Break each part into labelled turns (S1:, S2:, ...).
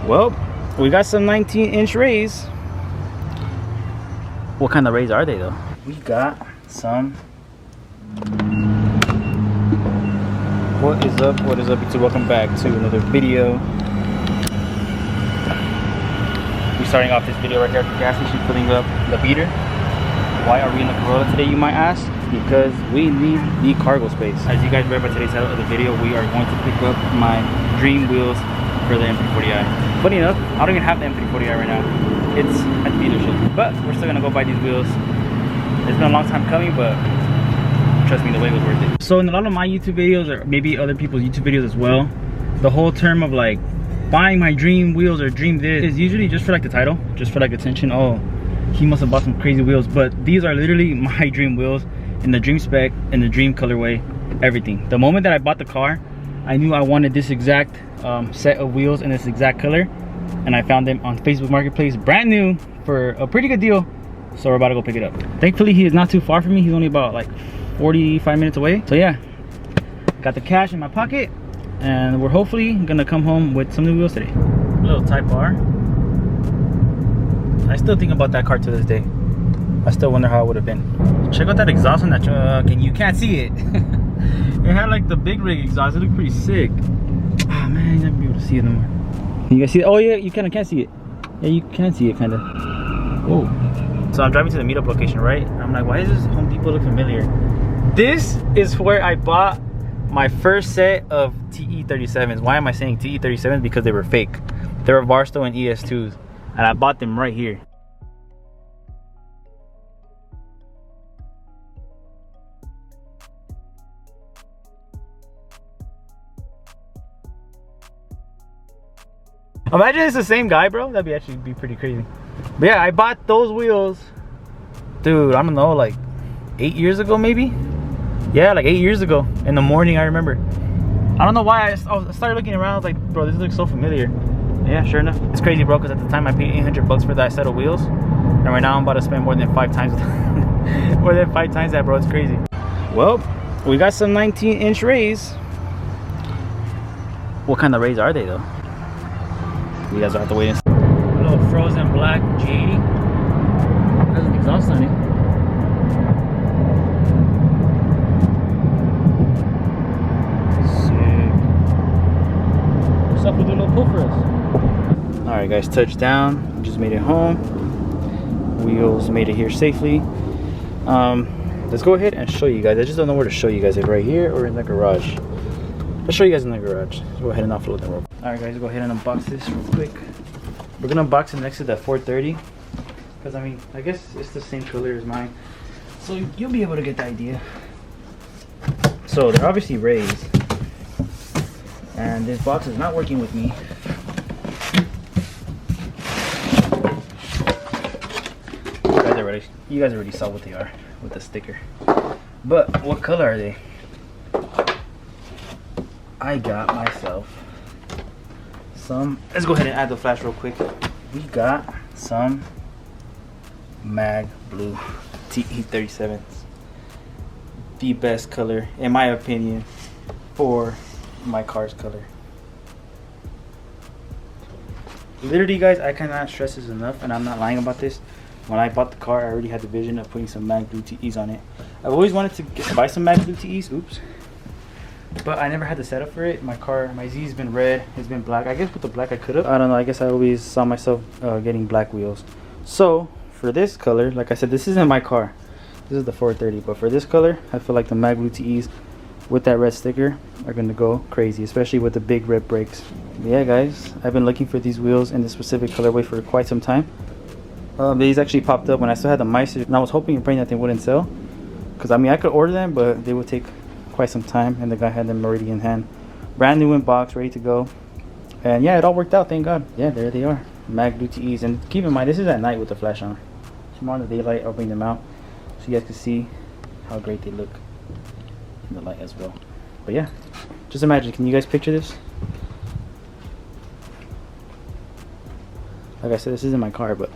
S1: Well, we got some 19-inch rays. What kind of rays are they though? We got some. What is up? What is up, YouTube? Welcome back to another video. We're starting off this video right here at the gas station, filling up the beater. Why are we in the Corolla today, you might ask? Because we need the cargo space. As you guys read by today's title of the video, we are going to pick up my dream wheels for the M340i. Funny enough, I don't even have the M340i right now. It's at the dealership, but we're still gonna go buy these wheels. It's been a long time coming, but trust me, the wait was worth it. So in a lot of my YouTube videos, or maybe other people's YouTube videos as well, the whole term of like buying my dream wheels or dream this is usually just for like the title, just for like attention. Oh, he must have bought some crazy wheels. But these are literally my dream wheels in the dream spec, in the dream colorway, everything. The moment that I bought the car, I knew I wanted this exact set of wheels in this exact color, and I found them on Facebook Marketplace brand new for a pretty good deal. So we're about to go pick it up. Thankfully he is not too far from me. He's only about like 45 minutes away. So yeah, got the cash in my pocket and we're hopefully gonna come home with some new wheels today. Little Type R. I still think about that car to this day. I still wonder how it would have been. Check out that exhaust on that truck, and you can't see it. It had like the big rig exhaust. It looked pretty sick. Ah, man, you're not gonna be able to see it no more. Can you guys see it? Oh yeah, you kind of can't see it. Yeah, you can see it kind of. Whoa. So I'm driving to the meetup location, right? I'm like, why does this Home Depot look familiar? This is where I bought my first set of TE37s. Why am I saying TE37s? Because they were fake. They were Barstow and ES2s, and I bought them right here. Imagine it's the same guy, bro. That'd actually be pretty crazy. But yeah, I bought those wheels, dude, I don't know, like 8 years ago maybe. Yeah, like 8 years ago in the morning. I remember, I don't know why I started looking around. I was like, bro, this looks so familiar. Yeah, sure enough, it's crazy, bro, because at the time I paid 800 bucks for that set of wheels, and right now I'm about to spend more than 5 times more than 5 times that, bro. It's crazy. Well, we got some 19-inch rays. What kind of rays are they though? You guys don't have to wait and see. A little frozen black G80. Has an exhaust on it. Sick. What's up with the little pull for us? Alright guys, touchdown. Just made it home. Wheels made it here safely. Let's go ahead and show you guys. I just don't know where to show you guys, if right here or in the garage. Let's show you guys in the garage. Let's go ahead and offload them real quick. Alright guys, go ahead and unbox this real quick. We're gonna unbox it next to that 430, because I mean, I guess it's the same color as mine, so you'll be able to get the idea. So they're obviously raised, and this box is not working with me. You guys already saw what they are with the sticker. But what color are they? I got myself some. Let's go ahead and add the flash real quick. We got some mag blue TE37s. The best color, in my opinion, for my car's color. Literally, guys, I cannot stress this enough, and I'm not lying about this. When I bought the car, I already had the vision of putting some mag blue TEs on it. I've always wanted to buy some mag blue TEs. Oops. But I never had the setup for it. My car, my Z's been red, it's been black. I guess with the black I could have. I don't know, I guess I always saw myself getting black wheels. So for this color, like I said, this isn't my car. This is the 430. But for this color, I feel like the mag blue TEs with that red sticker are gonna go crazy, especially with the big red brakes. But yeah guys, I've been looking for these wheels in this specific colorway for quite some time. These actually popped up when I still had the Meister, and I was hoping and praying that they wouldn't sell. Because I mean, I could order them, but they would take quite some time, and the guy had them already in hand, brand new in box, ready to go. And yeah, it all worked out, thank God. Yeah, there they are, mag blue TEs. And keep in mind, this is at night with the flash on. Tomorrow in the daylight, I'll bring them out so you guys can see how great they look in the light as well. But yeah, just imagine, can you guys picture this? Like I said, this isn't my car, but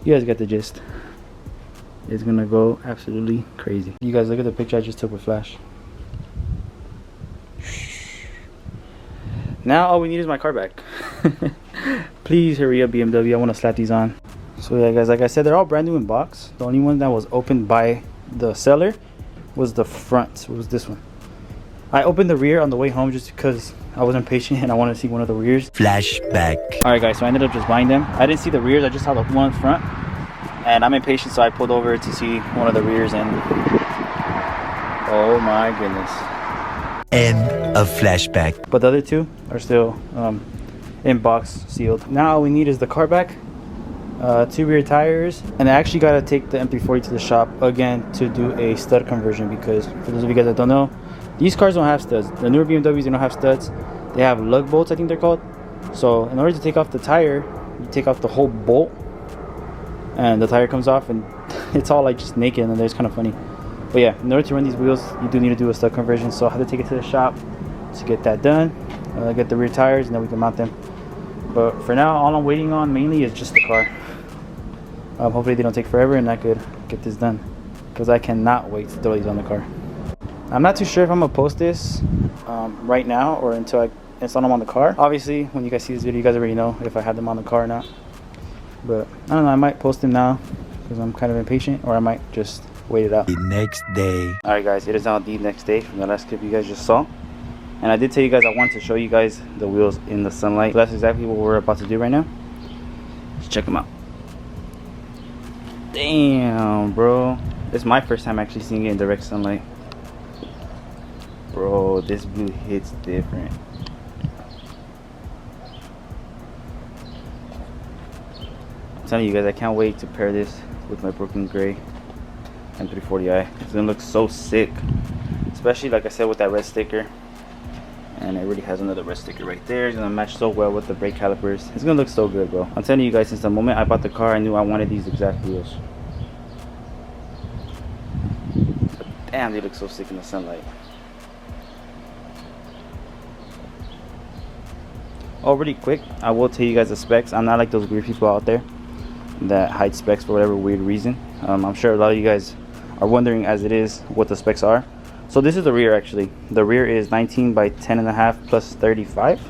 S1: you guys get the gist. It's gonna go absolutely crazy. You guys look at the picture I just took with flash. Now all we need is my car back. Please hurry up, BMW. I want to slap these on. So yeah, guys, like I said, they're all brand new in box. The only one that was opened by the seller was the front. It was this one. I opened the rear on the way home just because I was impatient and I wanted to see one of the rears.
S2: Flashback.
S1: All right, guys, so I ended up just buying them. I didn't see the rears. I just saw the one in front. And I'm impatient, so I pulled over to see one of the rears and... oh my goodness.
S2: End of flashback.
S1: But the other two are still in box, sealed. Now all we need is the car back, 2 rear tires, and I actually got to take the M340 to the shop again to do a stud conversion, because for those of you guys that don't know, these cars don't have studs. The newer BMWs, they don't have studs. They have lug bolts, I think they're called. So in order to take off the tire, you take off the whole bolt and the tire comes off, and it's all like just naked, and it's kind of funny. But yeah, in order to run these wheels, you do need to do a stud conversion. So I had to take it to the shop to get that done, get the rear tires, and then we can mount them. But for now, all I'm waiting on mainly is just the car. Hopefully they don't take forever and I could get this done, because I cannot wait to throw these on the car. I'm not too sure if I'm gonna post this right now or until I install them on the car. Obviously, when you guys see this video, you guys already know if I have them on the car or not. But I don't know, I might post them now because I'm kind of impatient, or I might just wait it out.
S2: The next day.
S1: Alright guys, it is now the next day from the last clip you guys just saw. And I did tell you guys I wanted to show you guys the wheels in the sunlight. So that's exactly what we're about to do right now. Let's check them out. Damn, bro. This is my first time actually seeing it in direct sunlight. Bro, this blue hits different. I'm telling you guys, I can't wait to pair this with my broken gray M340i. It's gonna look so sick, especially like I said with that red sticker. And it already has another red sticker right there. It's gonna match so well with the brake calipers. It's gonna look so good, bro. I'm telling you guys, since the moment I bought the car, I knew I wanted these exact wheels. But damn, they look so sick in the sunlight. Oh, really quick, I will tell you guys the specs. I'm not like those weird people out there that hide specs for whatever weird reason. I'm sure a lot of you guys are wondering as it is what the specs are. So this is the rear actually. The rear is 19 by 10.5 plus 35.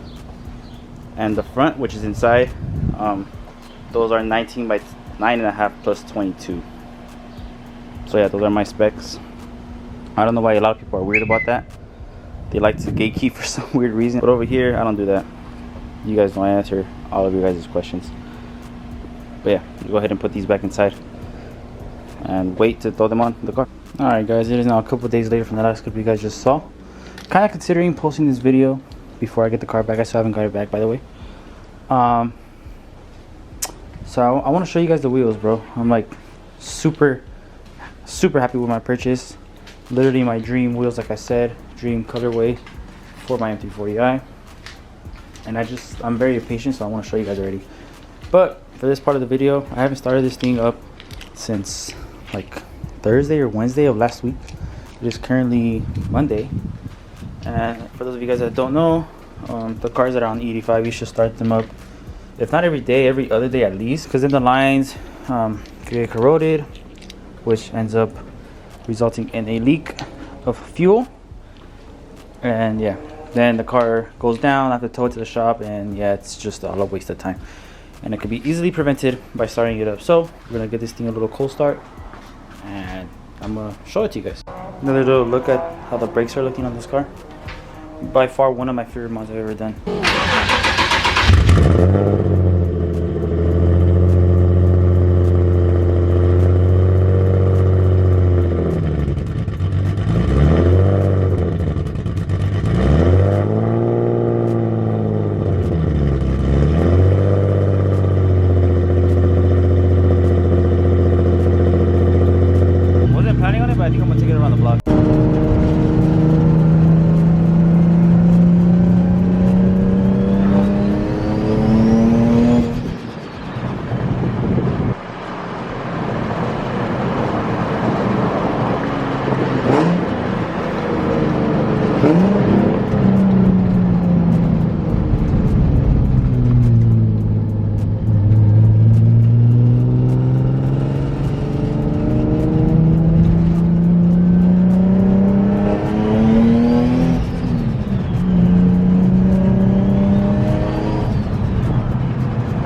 S1: And the front, which is inside, those are 19 by 9.5 plus 22. So yeah, those are my specs. I don't know why a lot of people are weird about that. They like to gatekeep for some weird reason. But over here, I don't do that. You guys know I answer all of your guys' questions. But yeah, go ahead and put these back inside and wait to throw them on the car. Alright guys, it is now a couple days later from the last clip you guys just saw. Kind of considering posting this video before I get the car back. I still haven't got it back, by the way. So I want to show you guys the wheels, bro. I'm like super happy with my purchase. Literally my dream wheels, like I said, dream colorway for my M340i. And I'm very impatient, so I want to show you guys already. But for this part of the video, I haven't started this thing up since like Thursday or Wednesday of last week. It is currently Monday, and for those of you guys that don't know, the cars that are on E85, you should start them up, if not every day, every other day at least, because then the lines get corroded, which ends up resulting in a leak of fuel, and yeah, then the car goes down. I have to tow it to the shop, and yeah, it's just all a waste of time, and it can be easily prevented by starting it up. So we're gonna give this thing a little cold start, and I'm gonna show it to you guys. Another little look at how the brakes are looking on this car. By far one of my favorite mods I've ever done. I think I'm gonna take it around the block.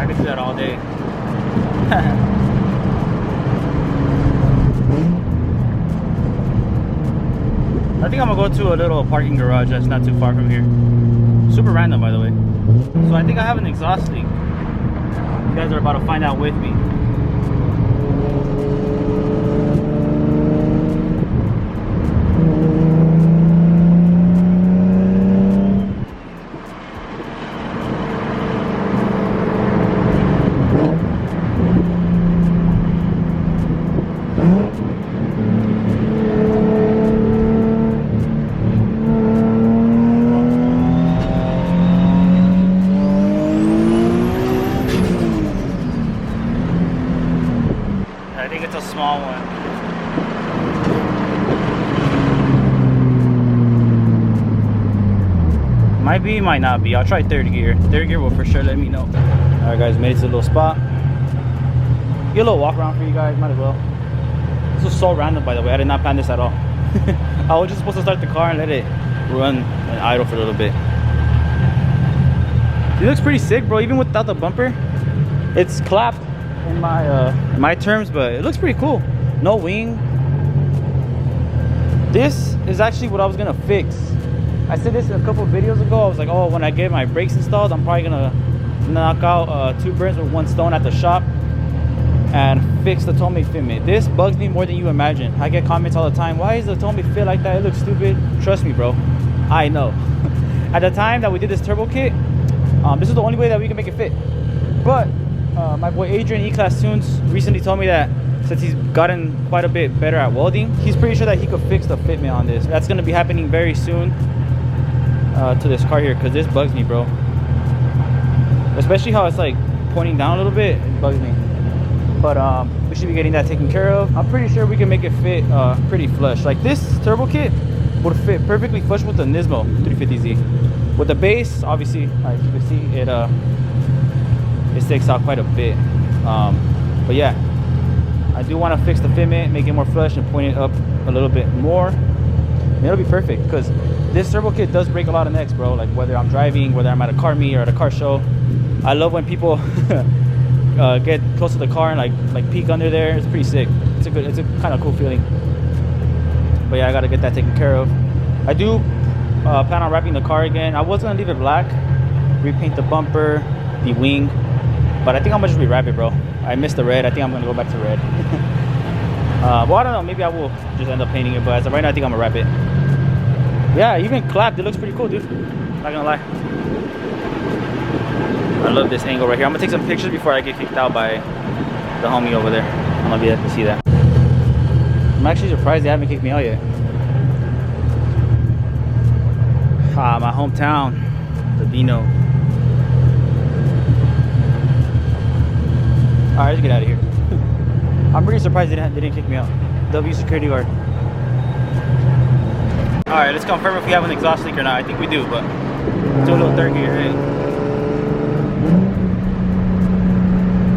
S1: I could do that all day. I think I'm gonna go to a little parking garage that's not too far from here. Super random, by the way. So I think I have an exhaust leak. You guys are about to find out with me. I think it's a small one. Might be, might not be. I'll try third gear. Third gear will for sure let me know. Alright guys, made it to a little spot. Get a little walk around for you guys, might as well. This was so random, by the way. I did not plan this at all. I was just supposed to start the car and let it run and idle for a little bit. It looks pretty sick, bro, even without the bumper. It's clapped in my terms, but it looks pretty cool. No wing. This is actually what I was gonna fix. I said this a couple of videos ago. I was like, oh, when I get my brakes installed, I'm probably gonna knock out 2 birds with 1 stone at the shop and fix the Tomei fitment. This bugs me more than you imagine. I get comments all the time, why is the Tomei fit like that? It looks stupid. Trust me, bro, I know. At the time that we did this turbo kit, this is the only way that we can make it fit. But my boy Adrian, E-Class Tunes, recently told me that since he's gotten quite a bit better at welding, he's pretty sure that he could fix the fitment on this. That's going to be happening very soon to this car here, because this bugs me, bro. Especially how it's like pointing down a little bit, it bugs me. But we should be getting that taken care of. I'm pretty sure we can make it fit pretty flush. Like this turbo kit would fit perfectly flush with the Nismo 350Z. With the base, obviously, as you can see, it sticks out quite a bit. But yeah, I do want to fix the fitment, make it more flush and point it up a little bit more. And it'll be perfect, because this turbo kit does break a lot of necks, bro. Like whether I'm driving, whether I'm at a car meet or at a car show. I love when people get close to the car and like peek under there. It's pretty sick. It's a kind of cool feeling. But yeah, I gotta get that taken care of. I do plan on wrapping the car again. I was gonna leave it black, repaint the bumper, the wing, but I think I'm gonna just rewrap it, bro. I missed the red. I think I'm gonna go back to red. Well, I don't know, maybe I will just end up painting it, but as of right now I think I'm gonna wrap it. Yeah, even clapped, it looks pretty cool, dude. Not gonna lie. I love this angle right here. I'm gonna take some pictures before I get kicked out by the homie over there. I don't know if you guys can see that. I'm actually surprised they haven't kicked me out yet. Ah, my hometown, the Dino. Alright, let's get out of here. I'm really surprised they didn't kick me out. W security guard. Alright, let's confirm if we have an exhaust leak or not. I think we do, but let's do a little third gear, right?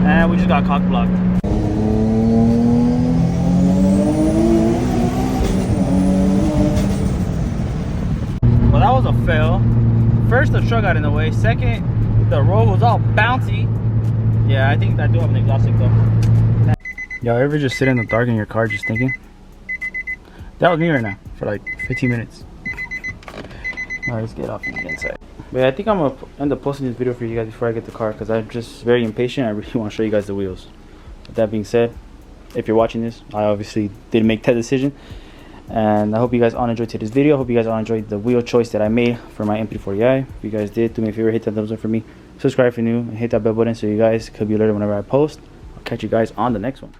S1: And we just got cock blocked. Well, that was a fail. First, the truck got in the way. Second, the road was all bouncy. Yeah, I think I do have an exhaust leak though. Y'all ever just sit in the dark in your car just thinking? That was me right now for like 15 minutes. Alright, let's get off and get inside. But yeah, I think I'm gonna end up posting this video for you guys before I get the car, because I'm just very impatient. I really want to show you guys the wheels. With that being said, if you're watching this, I obviously didn't make that decision, and I hope you guys all enjoyed today's video. I hope you guys all enjoyed the wheel choice that I made for my M340i. If you guys did, do me a favor, hit that thumbs up for me, subscribe if you're new, and hit that bell button so you guys could be alerted whenever I post. I'll catch you guys on the next one.